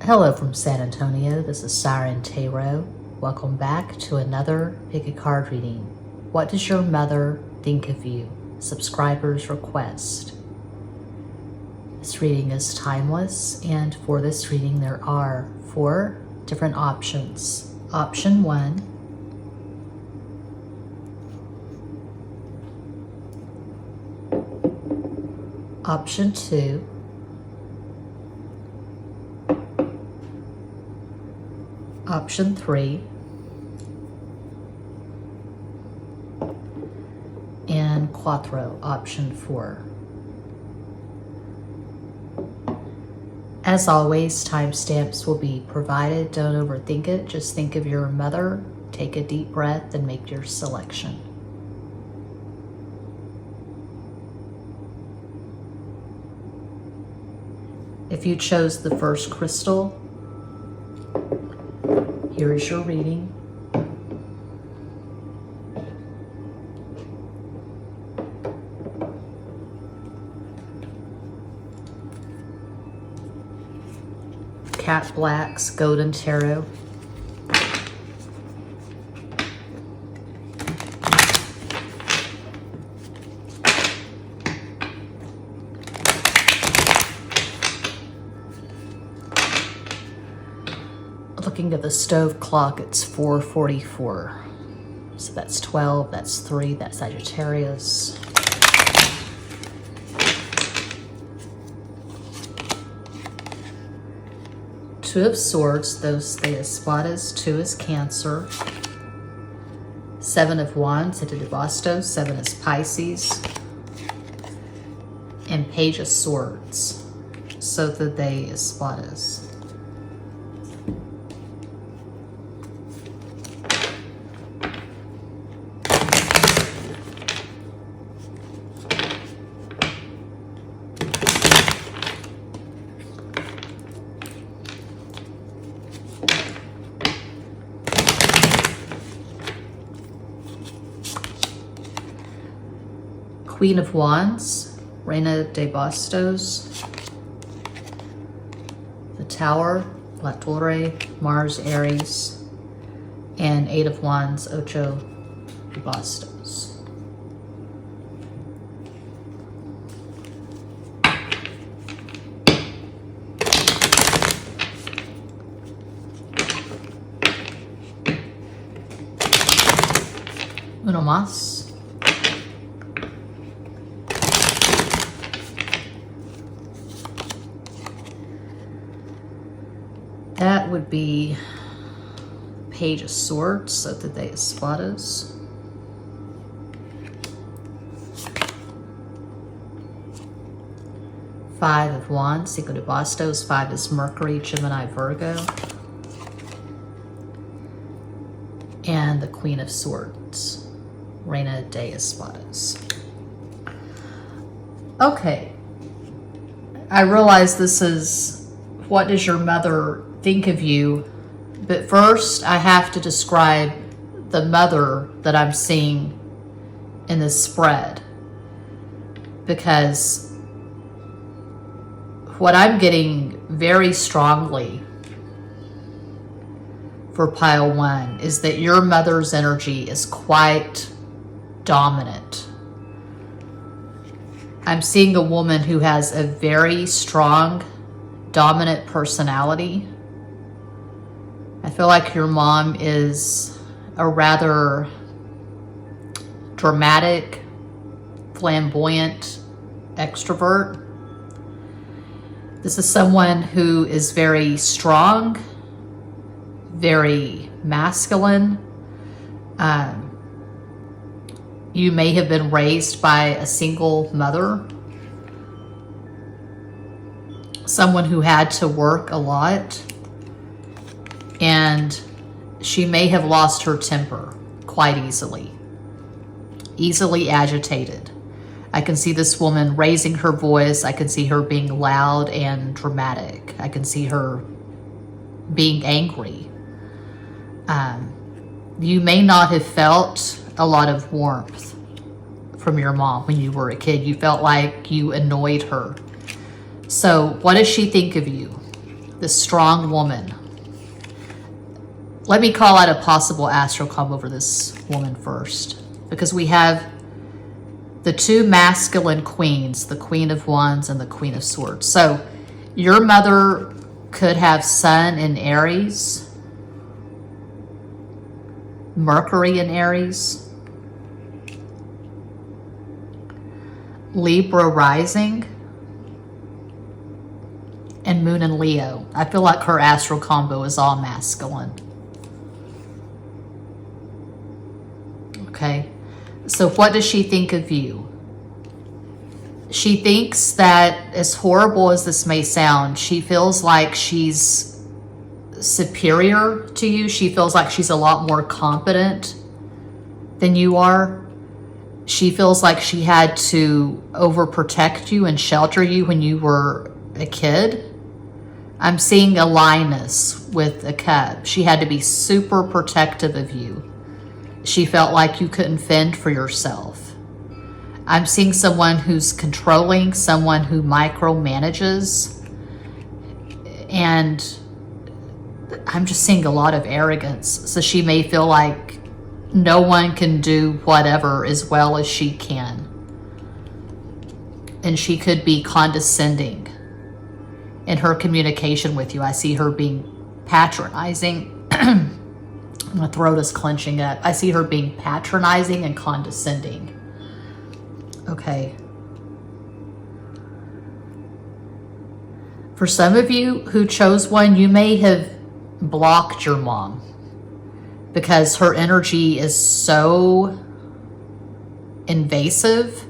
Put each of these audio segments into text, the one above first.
Hello from San Antonio, this is SIREN Tarot. Welcome back to another Pick a Card reading. What does your mother think of you? Subscriber's request. This reading is timeless, and for this reading there are 4 different options. Option 1. Option 2. Option 3, and Quattro, option 4. As always, timestamps will be provided. Don't overthink it. Just think of your mother, take a deep breath, and make your selection. If you chose the first crystal, here is your reading. Cat Black's Golden Tarot. Looking at the stove clock, it's 4:44. So that's 12, that's 3, that's Sagittarius. Two of Swords, those de Espadas, 2 is Cancer. 7 of Wands, Siete de Bastos, 7 is Pisces. And Page of Swords, so the de Espadas. Queen of Wands, Reina de Bastos, the Tower, La Torre, Mars, Aries, and 8 of Wands, Ocho de Bastos. Uno más. That would be Page of Swords, so the de Espadas. Five of Wands, Cinco de Bastos. 5 is Mercury, Gemini, Virgo. And the Queen of Swords, Reina de Espadas. Okay. I realize this is what does your mother think of you, but first I have to describe the mother that I'm seeing in this spread, because what I'm getting very strongly for pile 1 is that your mother's energy is quite dominant. I'm seeing a woman who has a very strong dominant personality. I feel like your mom is a rather dramatic, flamboyant extrovert. This is someone who is very strong, very masculine. You may have been raised by a single mother, someone who had to work a lot, and she may have lost her temper quite easily agitated. I can see this woman raising her voice. I can see her being loud and dramatic. I can see her being angry. You may not have felt a lot of warmth from your mom when you were a kid. You felt like you annoyed her. So what does she think of you? this strong woman. Let me call out a possible astral combo over this woman first, because we have the two masculine queens, the Queen of Wands and the Queen of Swords. So your mother could have Sun in Aries, Mercury in Aries, Libra rising, and Moon in Leo. I feel like her astral combo is all masculine. Okay, so what does she think of you? She thinks that, as horrible as this may sound, she feels like she's superior to you. She feels like she's a lot more competent than you are. She feels like she had to overprotect you and shelter you when you were a kid. I'm seeing a lioness with a cub. She had to be super protective of you. She felt like you couldn't fend for yourself. I'm seeing someone who's controlling, someone who micromanages, and I'm just seeing a lot of arrogance. So she may feel like no one can do whatever as well as she can. And she could be condescending in her communication with you. I see her being patronizing. My throat is clenching up. I see her being patronizing and condescending. Okay. For some of you who chose one, you may have blocked your mom because her energy is so invasive.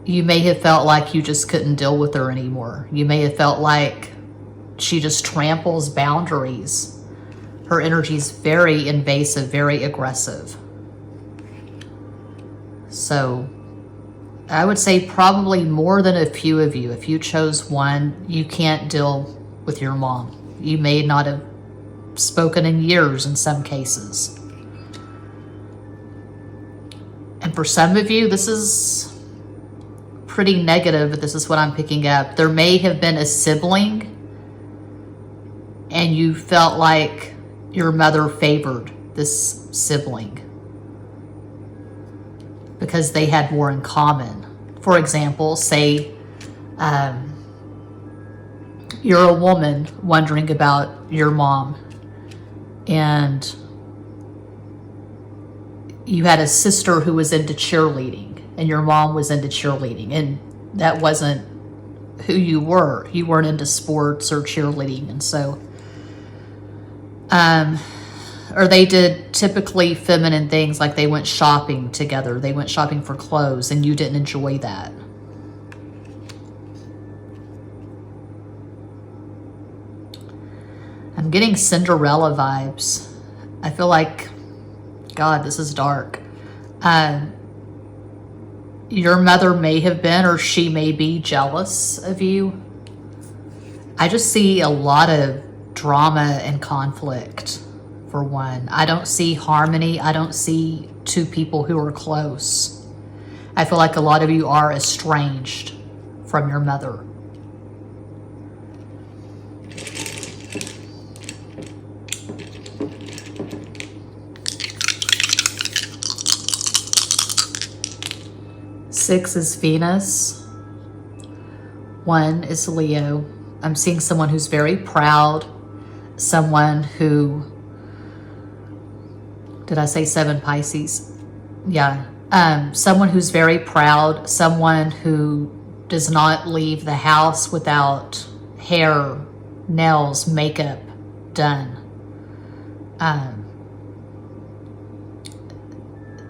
You may have felt like you just couldn't deal with her anymore. You may have felt like she just tramples boundaries. Her energy is very invasive, very aggressive. So I would say probably more than a few of you, if you chose one, you can't deal with your mom. You may not have spoken in years in some cases. And for some of you, this is pretty negative, but this is what I'm picking up. There may have been a sibling and you felt like your mother favored this sibling because they had more in common. For example, say you're a woman wondering about your mom and you had a sister who was into cheerleading and your mom was into cheerleading, and that wasn't who you were. You weren't into sports or cheerleading, and so or they did typically feminine things, like they went shopping together. They went shopping for clothes and you didn't enjoy that. I'm getting Cinderella vibes. I feel like, God, this is dark. Your mother may have been, or she may be, jealous of you. I just see a lot of drama and conflict, for one. I don't see harmony. I don't see two people who are close. I feel like a lot of you are estranged from your mother. Six is Venus. One is Leo. I'm seeing someone who's very proud. Someone who, did I say 7 Pisces? Yeah. Someone who's very proud. Someone who does not leave the house without hair, nails, makeup done.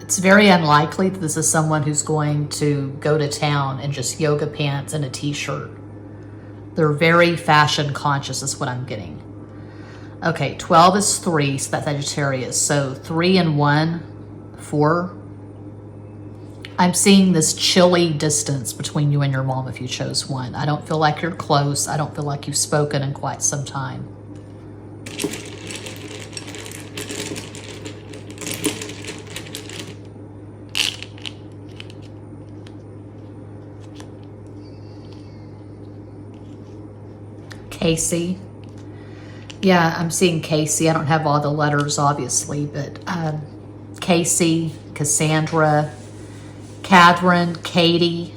It's very unlikely that this is someone who's going to go to town in just yoga pants and a t-shirt. They're very fashion conscious is what I'm getting. Okay, 12 is 3, so that's Sagittarius. So 3 and 1, 4. I'm seeing this chilly distance between you and your mom if you chose 1. I don't feel like you're close. I don't feel like you've spoken in quite some time. Casey, Yeah, I'm seeing Casey. I don't have all the letters, obviously, but Casey, Cassandra, Catherine, Katie,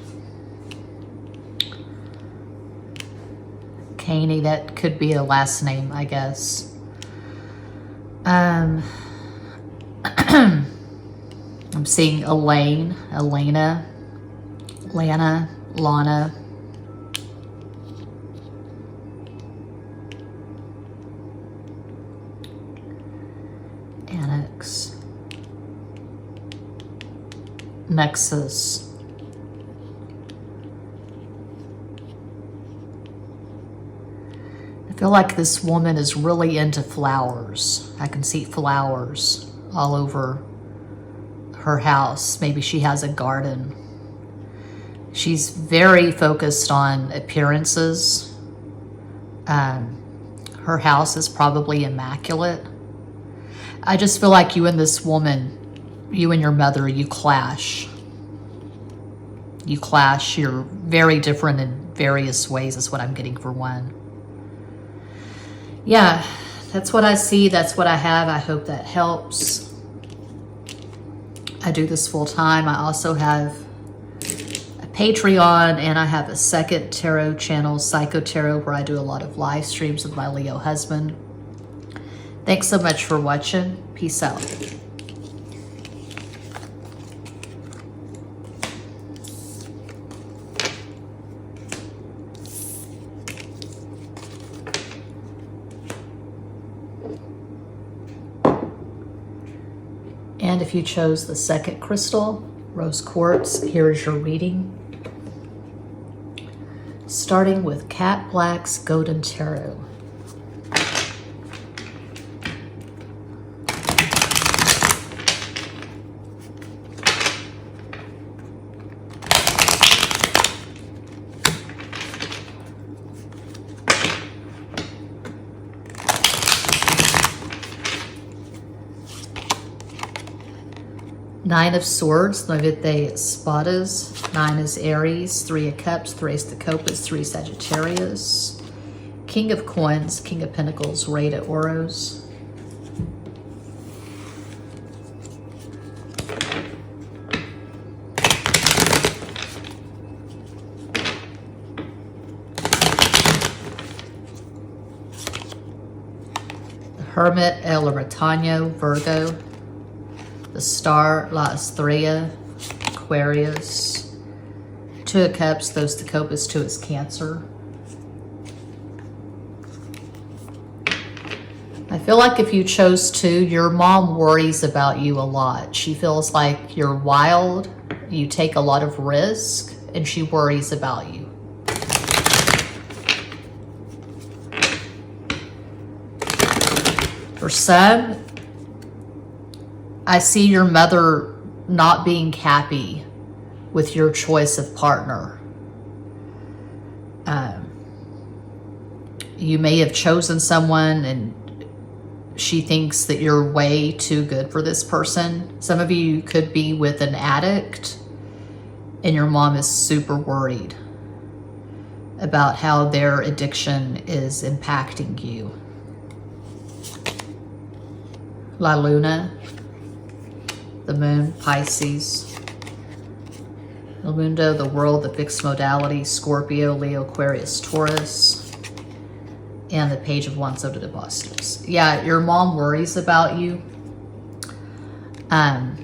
Caney, that could be a last name, I guess. I'm seeing Elaine, Elena, Lana, Lana, Annex, Nexus, I feel like this woman is really into flowers. I can see flowers all over her house. Maybe she has a garden. She's very focused on appearances. Her house is probably immaculate. I just feel like you and this woman, you and your mother, you clash. You clash. You're very different in various ways is what I'm getting for one. Yeah, that's what I see. That's what I have. I hope that helps. I do this full time. I also have a Patreon, and I have a second tarot channel, Psycho Tarot, where I do a lot of live streams with my Leo husband. Thanks so much for watching. Peace out. And if you chose the second crystal, rose quartz, here is your reading. Starting with Cat Black's Golden Tarot. Nine of Swords, 9 espadas, 9 is Aries, 3 of Cups, 3 is the Copas, 3 Sagittarius, King of Coins, King of Pentacles, Rey de Oros, the Hermit, El Ermitaño, Virgo, the Star, La Estrella, Aquarius, 2 of Cups, those the Copas, 2 is Cancer. I feel like if you chose 2, your mom worries about you a lot. She feels like you're wild, you take a lot of risk, and she worries about you. For some, I see your mother not being happy with your choice of partner. You may have chosen someone and she thinks that you're way too good for this person. Some of you could be with an addict and your mom is super worried about how their addiction is impacting you. La Luna, the Moon, Pisces, El Mundo, the World, the Fixed Modality, Scorpio, Leo, Aquarius, Taurus, and the Page of Wands of the Bastos. Yeah, your mom worries about you. I'm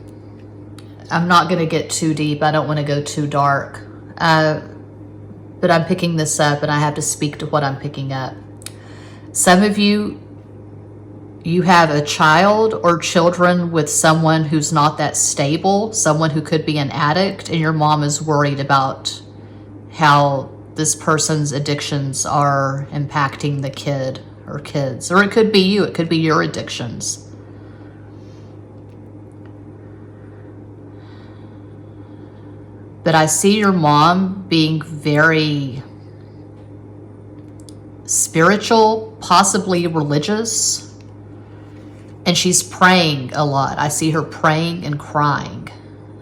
not going to get too deep. I don't want to go too dark. But I'm picking this up and I have to speak to what I'm picking up. Some of you, you have a child or children with someone who's not that stable, someone who could be an addict, and your mom is worried about how this person's addictions are impacting the kid or kids. Or it could be you, it could be your addictions. But I see your mom being very spiritual, possibly religious. And she's praying a lot. I see her praying and crying.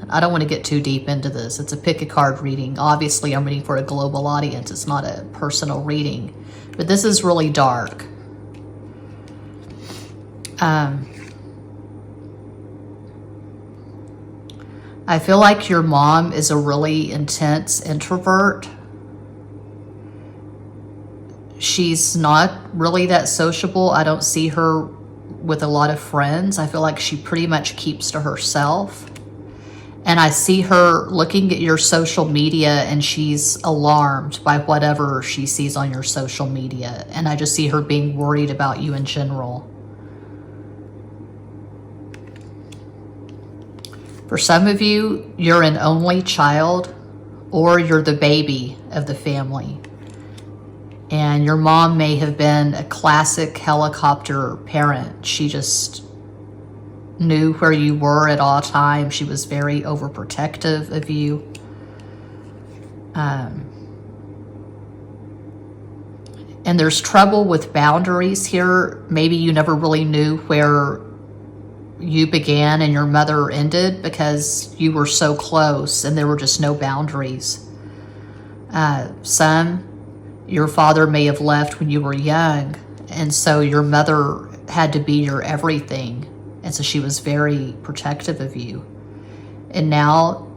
I don't want to get too deep into this. It's a pick a card reading. Obviously, I'm reading for a global audience. It's not a personal reading. But this is really dark. I feel like your mom is a really intense introvert. She's not really that sociable. I don't see her with a lot of friends. I feel like she pretty much keeps to herself. And I see her looking at your social media and she's alarmed by whatever she sees on your social media. And I just see her being worried about you in general. For some of you, you're an only child or you're the baby of the family. And your mom may have been a classic helicopter parent. She just knew where you were at all times. She was very overprotective of you. And there's trouble with boundaries here. Maybe you never really knew where you began and your mother ended because you were so close and there were just no boundaries. Your father may have left when you were young, and so your mother had to be your everything. And so she was very protective of you. And now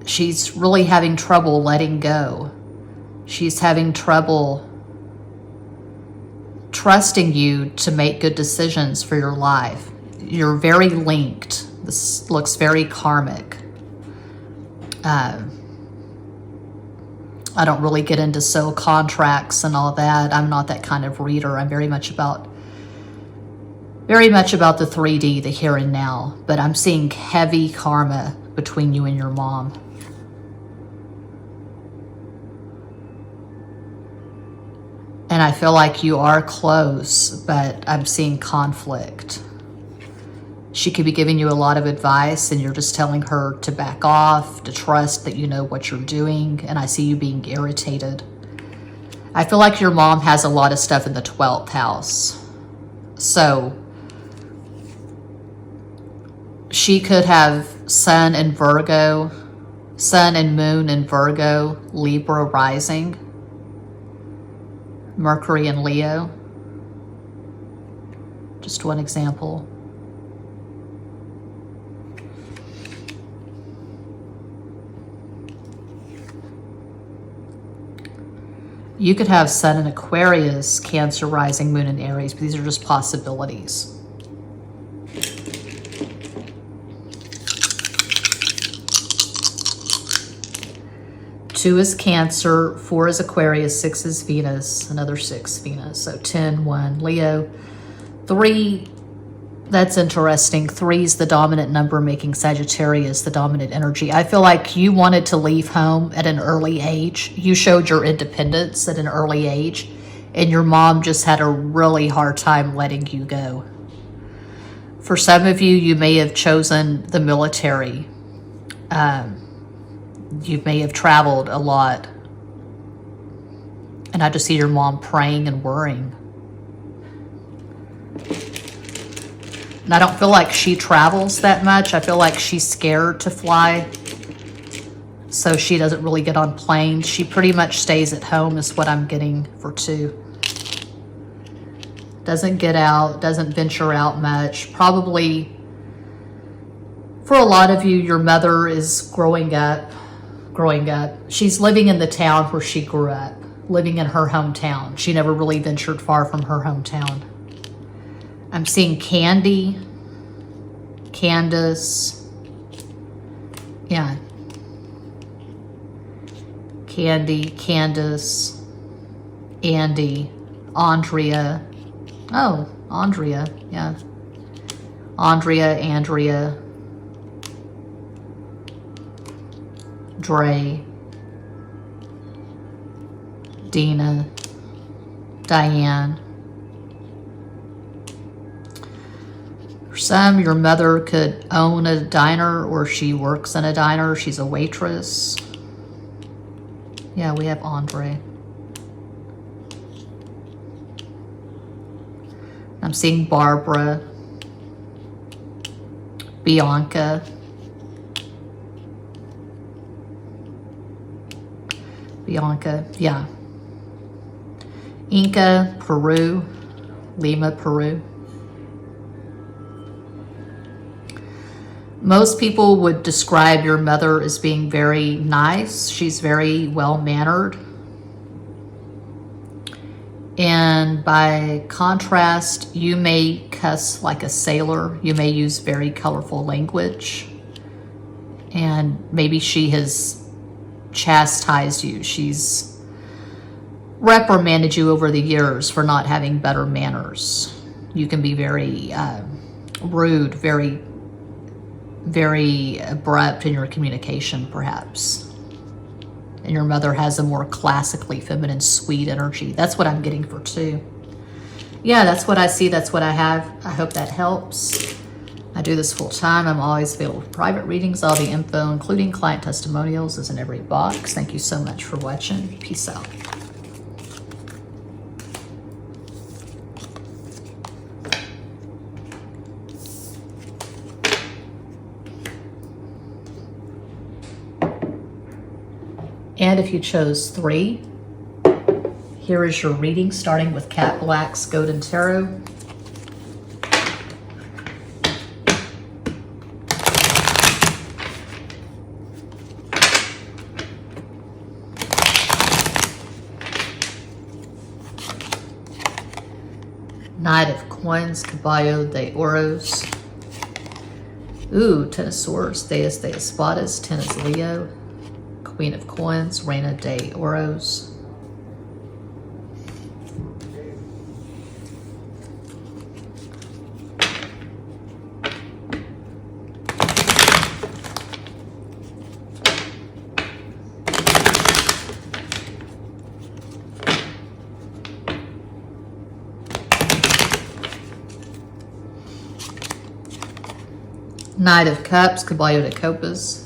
she's really having trouble letting go. She's having trouble trusting you to make good decisions for your life. You're very linked. This looks very karmic. I don't really get into soul contracts and all that. I'm not that kind of reader. I'm very much about the 3D, the here and now. But I'm seeing heavy karma between you and your mom. And I feel like you are close, but I'm seeing conflict. She could be giving you a lot of advice and you're just telling her to back off, to trust that you know what you're doing. And I see you being irritated. I feel like your mom has a lot of stuff in the 12th house. So she could have Sun and Virgo, Sun and Moon in Virgo, Libra rising, Mercury and Leo. Just one example. You could have Sun in Aquarius, Cancer rising, Moon in Aries, but these are just possibilities. Two is Cancer, 4 is Aquarius, 6 is Venus, another 6 Venus. So 10, 1, Leo. 3, that's interesting. 3 is the dominant number, making Sagittarius the dominant energy. I feel like you wanted to leave home at an early age. You showed your independence at an early age, and your mom just had a really hard time letting you go. For some of you, you may have chosen the military. You may have traveled a lot. And I just see your mom praying and worrying. And I don't feel like she travels that much. I feel like she's scared to fly. So she doesn't really get on planes. She pretty much stays at home is what I'm getting for 2. Doesn't get out, doesn't venture out much. Probably, for a lot of you, your mother is growing up. She's living in the town where she grew up, living in her hometown. She never really ventured far from her hometown. I'm seeing Candy, Candace, yeah. Candy, Candace, Andy, Andrea. Oh, Andrea, yeah. Andrea, Dre, Dina, Diane. For some, your mother could own a diner or she works in a diner. She's a waitress. Yeah, we have Andre. I'm seeing Barbara, Bianca, yeah. Inca, Peru, Lima, Peru. Most people would describe your mother as being very nice. She's very well-mannered. And by contrast, you may cuss like a sailor. You may use very colorful language. And maybe she has chastised you. She's reprimanded you over the years for not having better manners. You can be very rude, very abrupt in your communication, perhaps. And your mother has a more classically feminine, sweet energy. That's what I'm getting for 2. Yeah, that's what I see. That's what I have. I hope that helps. I do this full time. I'm always available for private readings. All the info, including client testimonials, is in every box. Thank you so much for watching. Peace out. And if you chose 3, here is your reading, starting with Cat Black's Golden Tarot. Knight of Coins, Caballo de Oros. Ooh, Ten of Swords, Deus de Espadas, 10 is Leo. Queen of Coins, Reina de Oros. Knight of Cups, Caballo de Copas.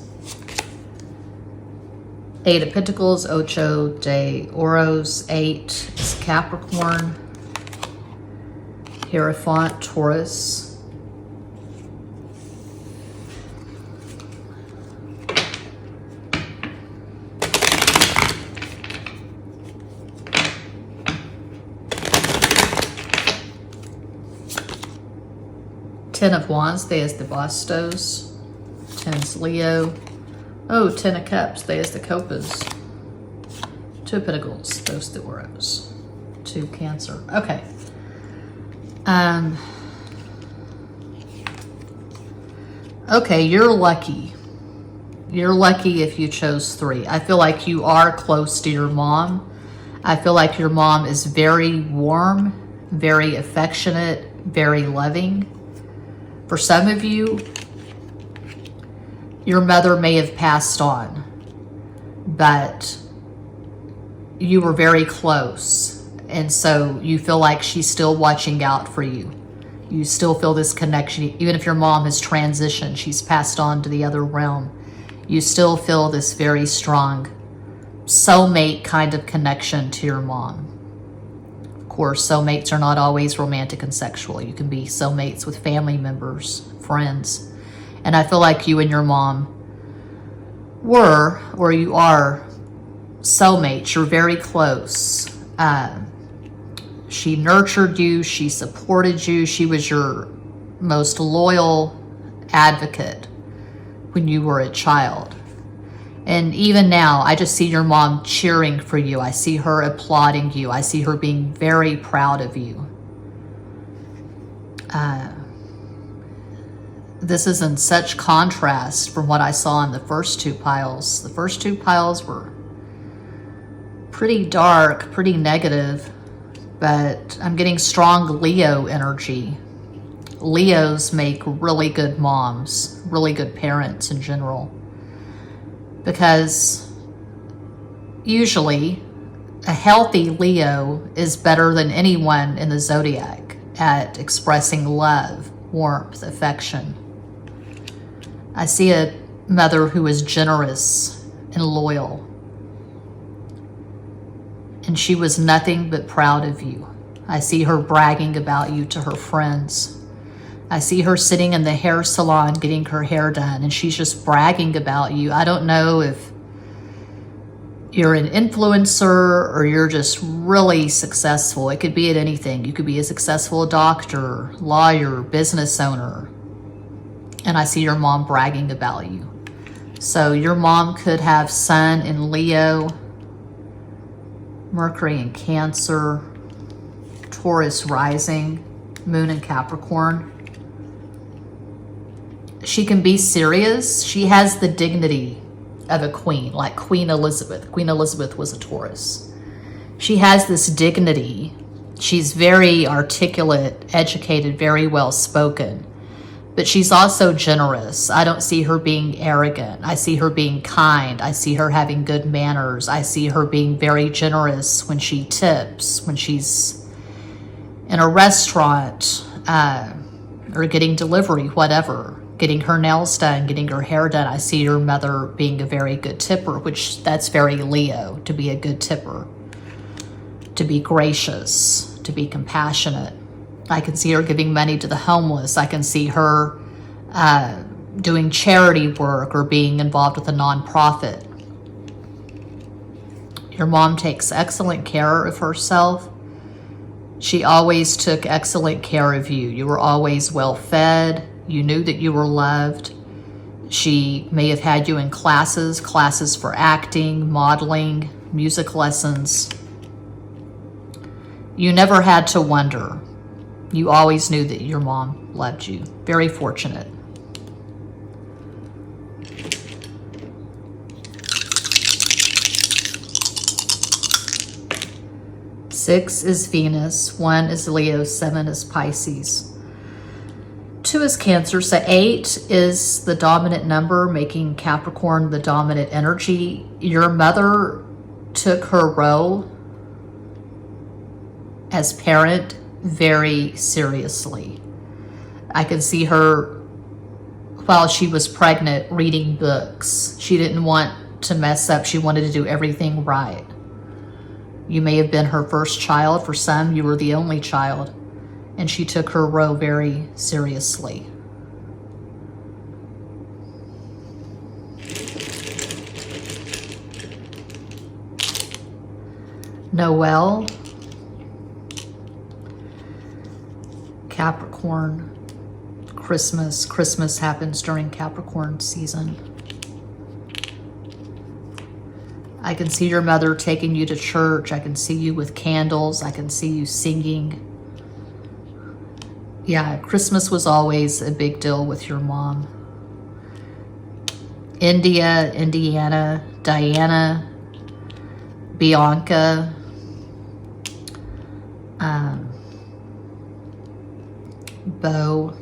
8 of Pentacles, Ocho de Oros. 8 is Capricorn. Hierophant, Taurus. Ten of Wands, Deus de Bastos. 10 is Leo. Oh, 10 of Cups, Deus de Copas. 2 of Pentacles, Dos de Oros. 2 Cancer. Okay. Okay, you're lucky. You're lucky if you chose 3. I feel like you are close to your mom. I feel like your mom is very warm, very affectionate, very loving. For some of you, your mother may have passed on, but you were very close. And so you feel like she's still watching out for you. You still feel this connection. Even if your mom has transitioned, she's passed on to the other realm, you still feel this very strong soulmate kind of connection to your mom. Of course, soulmates are not always romantic and sexual. You can be soulmates with family members, friends. And I feel like you and your mom were, or you are, soulmates. You're very close. She nurtured you. She supported you. She was your most loyal advocate when you were a child. And even now, I just see your mom cheering for you. I see her applauding you. I see her being very proud of you. This is in such contrast from what I saw in the first 2 piles. The first 2 piles were pretty dark, pretty negative, but I'm getting strong Leo energy. Leos make really good moms, really good parents in general, because usually a healthy Leo is better than anyone in the zodiac at expressing love, warmth, affection. I see a mother who is generous and loyal, and she was nothing but proud of you. I see her bragging about you to her friends. I see her sitting in the hair salon getting her hair done, and she's just bragging about you. I don't know if you're an influencer or you're just really successful. It could be at anything. You could be a successful doctor, lawyer, business owner. And I see your mom bragging about you. So your mom could have Sun in Leo, Mercury in Cancer, Taurus rising, Moon in Capricorn. She can be serious. She has the dignity of a queen, like Queen Elizabeth. Queen Elizabeth was a Taurus. She has this dignity. She's very articulate, educated, very well spoken. But she's also generous. I don't see her being arrogant. I see her being kind. I see her having good manners. I see her being very generous when she tips, when she's in a restaurant, or getting delivery, whatever, getting her nails done, getting her hair done. I see your mother being a very good tipper, which that's very Leo, to be a good tipper, to be gracious, to be compassionate. I can see her giving money to the homeless. I can see her doing charity work or being involved with a nonprofit. Your mom takes excellent care of herself. She always took excellent care of you. You were always well fed. You knew that you were loved. She may have had you in classes for acting, modeling, music lessons. You never had to wonder. You always knew that your mom loved you. Very fortunate. Six is Venus, 1 is Leo, 7 is Pisces. 2 is Cancer, so 8 is the dominant number, making Capricorn the dominant energy. Your mother took her role as parent very seriously. I could see her while she was pregnant reading books. She didn't want to mess up. She wanted to do everything right. You may have been her first child. For some, you were the only child. And she took her role very seriously. Noel, Capricorn, Christmas. Christmas happens during Capricorn season. I can see your mother taking you to church. I can see you with candles. I can see you singing. Yeah, Christmas was always a big deal with your mom. India, Indiana, Diana, Bianca, Bo,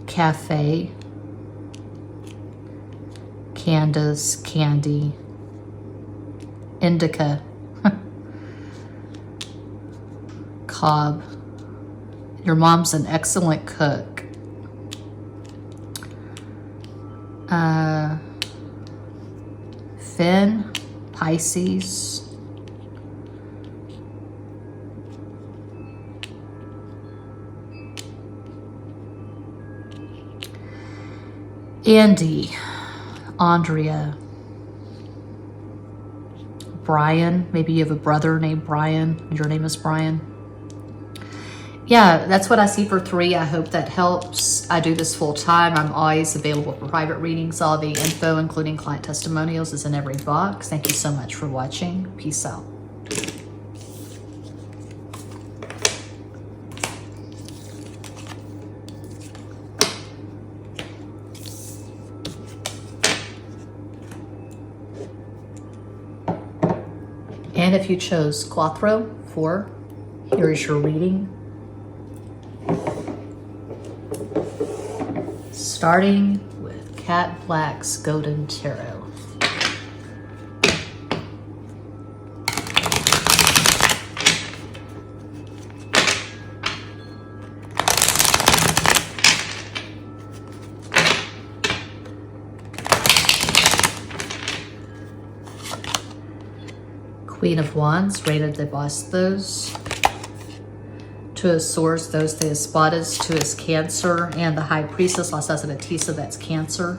Cafe, Candace, Candy, Indica, Cobb. Your mom's an excellent cook. Finn, Pisces. Andy, Andrea, Brian. Maybe you have a brother named Brian. Your name is Brian. Yeah, that's what I see for 3. I hope that helps. I do this full time. I'm always available for private readings. All the info, including client testimonials, is in every box. Thank you so much for watching. Peace out. And if you chose Quattro, 4, here is your reading. Starting with Cat Black's Golden Tarot. Queen of Wands, Reina de Bastos. 2 of Swords, Dos de Espadas, 2 is Cancer, and the High Priestess, La Sacerdotisa, that's Cancer.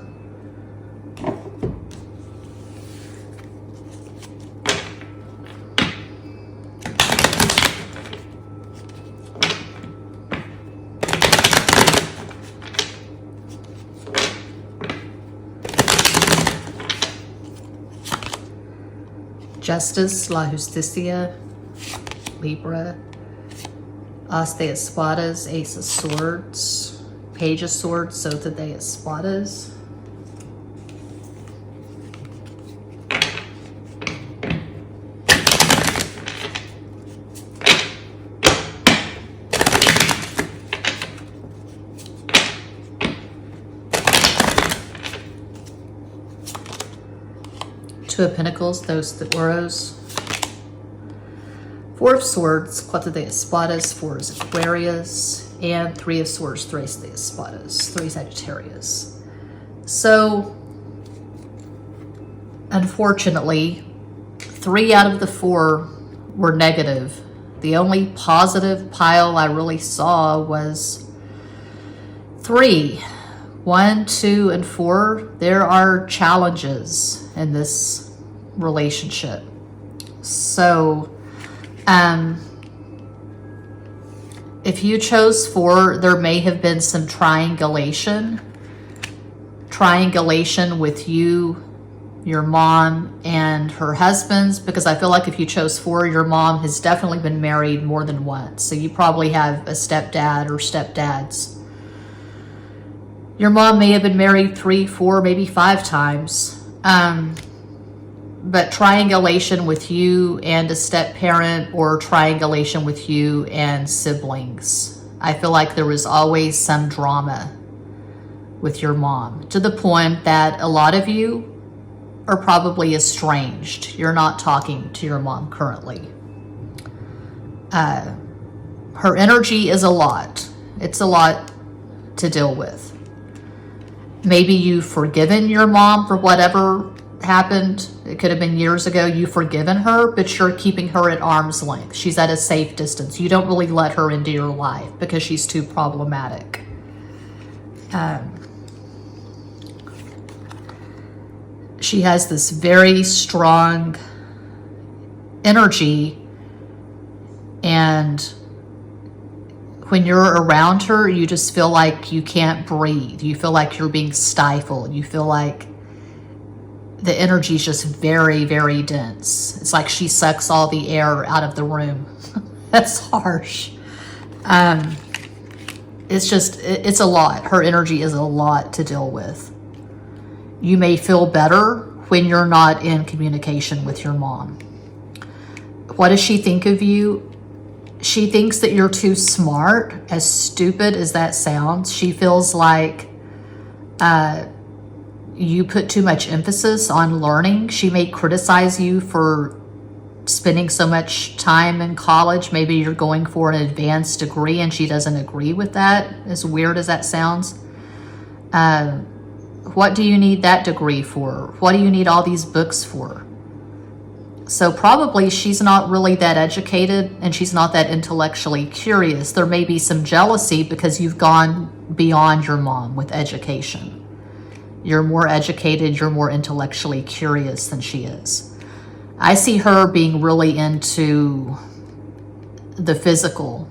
Justice, La Justicia, Libra. As de Espadas, Ace of Swords, Page of Swords, Sota de Espadas. Two of Pentacles, Dos de Oros. Four of Swords, Cuatro de Espadas, Four is Aquarius, and Three of Swords, Tres de Espadas, Three Sagittarius. So, unfortunately, 3 out of the 4 were negative. The only positive pile I really saw was 3. 1, 2, and 4. There are challenges in this relationship. So, if you chose 4, there may have been some triangulation with you, your mom, and her husband's, because I feel like if you chose 4, your mom has definitely been married more than once. So you probably have a stepdad or stepdads. Your mom may have been married 3, 4, maybe 5 times. But triangulation with you and a step parent, or triangulation with you and siblings. I feel like there was always some drama with your mom, to the point that a lot of you are probably estranged. You're not talking to your mom currently. Her energy is a lot. It's a lot to deal with. Maybe you've forgiven your mom for whatever happened. It could have been years ago. You've forgiven her, but you're keeping her at arm's length. She's at a safe distance. You don't really let her into your life because she's too problematic. She has this very strong energy, and when you're around her, you just feel like you can't breathe. You feel like you're being stifled. You feel like the energy is just very, very dense. It's like she sucks all the air out of the room. That's harsh. It's a lot. Her energy is a lot to deal with. You may feel better when you're not in communication with your mom. What does she think of you? She thinks that you're too smart, as stupid as that sounds. She feels like you put too much emphasis on learning. She may criticize you for spending so much time in college. Maybe you're going for an advanced degree and she doesn't agree with that, as weird as that sounds. What do you need that degree for? What do you need all these books for? So probably she's not really that educated, and she's not that intellectually curious. There may be some jealousy because you've gone beyond your mom with education. You're more educated, you're more intellectually curious than she is. I see her being really into the physical.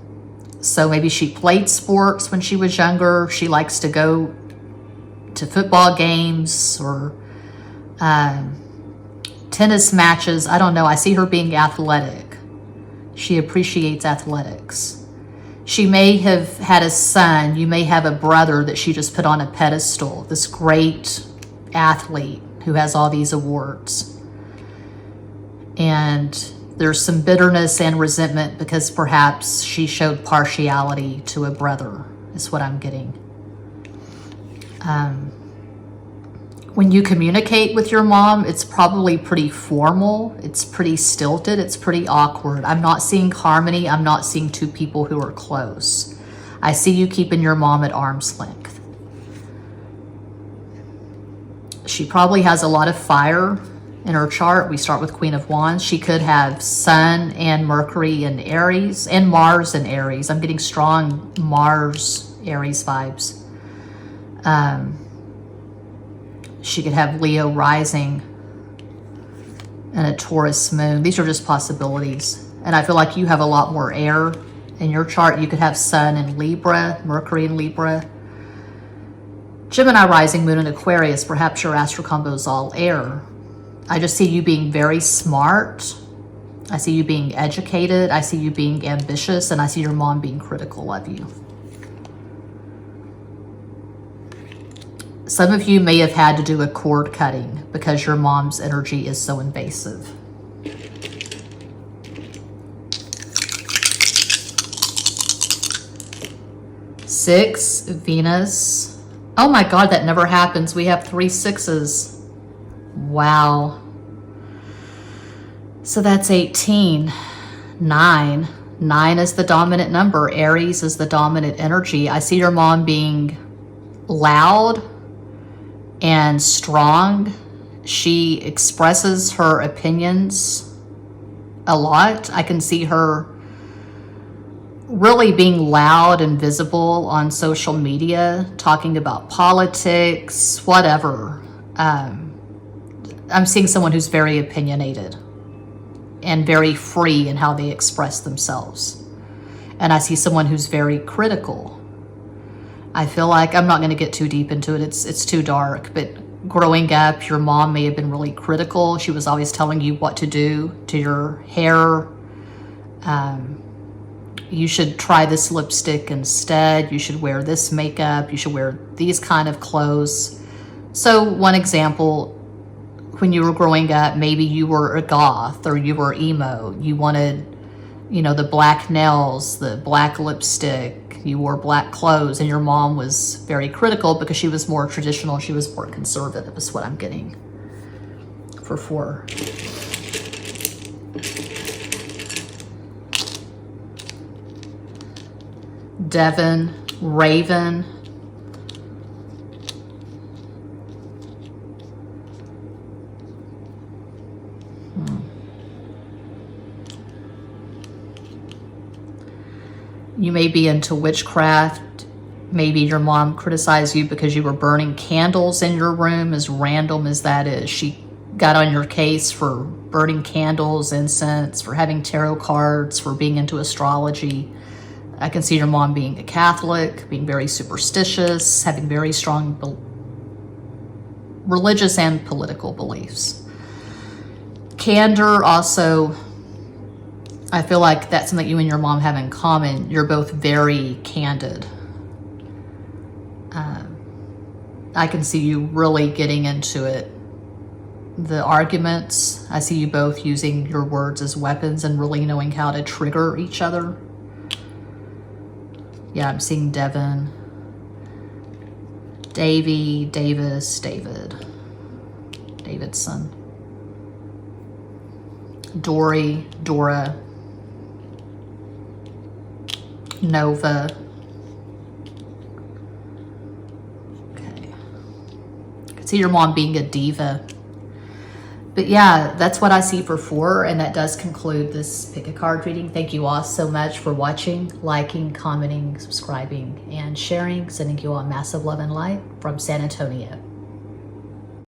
So maybe she played sports when she was younger. She likes to go to football games or tennis matches. I don't know. I see her being athletic. She appreciates athletics. She may have had a son. You may have a brother that she just put on a pedestal, this great athlete who has all these awards. And there's some bitterness and resentment because perhaps she showed partiality to a brother, is what I'm getting. When you communicate with your mom, it's probably pretty formal. It's pretty stilted. It's pretty awkward. I'm not seeing harmony. I'm not seeing two people who are close. I see you keeping your mom at arm's length. She probably has a lot of fire in her chart. We start with Queen of Wands. She could have Sun and Mercury in Aries and Mars in Aries. I'm getting strong Mars Aries vibes. She could have Leo rising and a Taurus moon. These are just possibilities. And I feel like you have a lot more air in your chart. You could have Sun in Libra, Mercury in Libra, Gemini rising, moon in Aquarius. Perhaps your astral combo is all air. I just see you being very smart. I see you being educated. I see you being ambitious, and I see your mom being critical of you. Some of you may have had to do a cord cutting because your mom's energy is so invasive. Six, Venus. Oh my God, that never happens. We have 3 6s. Wow. So that's 18. 9. 9 is the dominant number. Aries is the dominant energy. I see your mom being loud and strong. She expresses her opinions a lot. I can see her really being loud and visible on social media, talking about politics, whatever. I'm seeing someone who's very opinionated and very free in how they express themselves. And I see someone who's very critical. I feel like, I'm not going to get too deep into it, it's too dark, but growing up, your mom may have been really critical. She was always telling you what to do to your hair. You should try this lipstick instead. You should wear this makeup. You should wear these kind of clothes. So one example, when you were growing up, maybe you were a goth or you were emo. You wanted, you know, the black nails, the black lipstick. You wore black clothes, and your mom was very critical because she was more traditional. She was more conservative, is what I'm getting for 4. Devon, Raven. You may be into witchcraft. Maybe your mom criticized you because you were burning candles in your room, as random as that is. She got on your case for burning candles, incense, for having tarot cards, for being into astrology. I can see your mom being a Catholic, being very superstitious, having very strong religious and political beliefs. Candor also, I feel like that's something you and your mom have in common. You're both very candid. I can see you really getting into it. The arguments, I see you both using your words as weapons and really knowing how to trigger each other. Yeah, I'm seeing Devon, Davy, Davis, David, Davidson, Dory, Dora, Nova. Okay. I can see your mom being a diva. But yeah, that's what I see for 4, and that does conclude this pick a card reading. Thank you all so much for watching, liking, commenting, subscribing, and sharing. Sending you all massive love and light from San Antonio.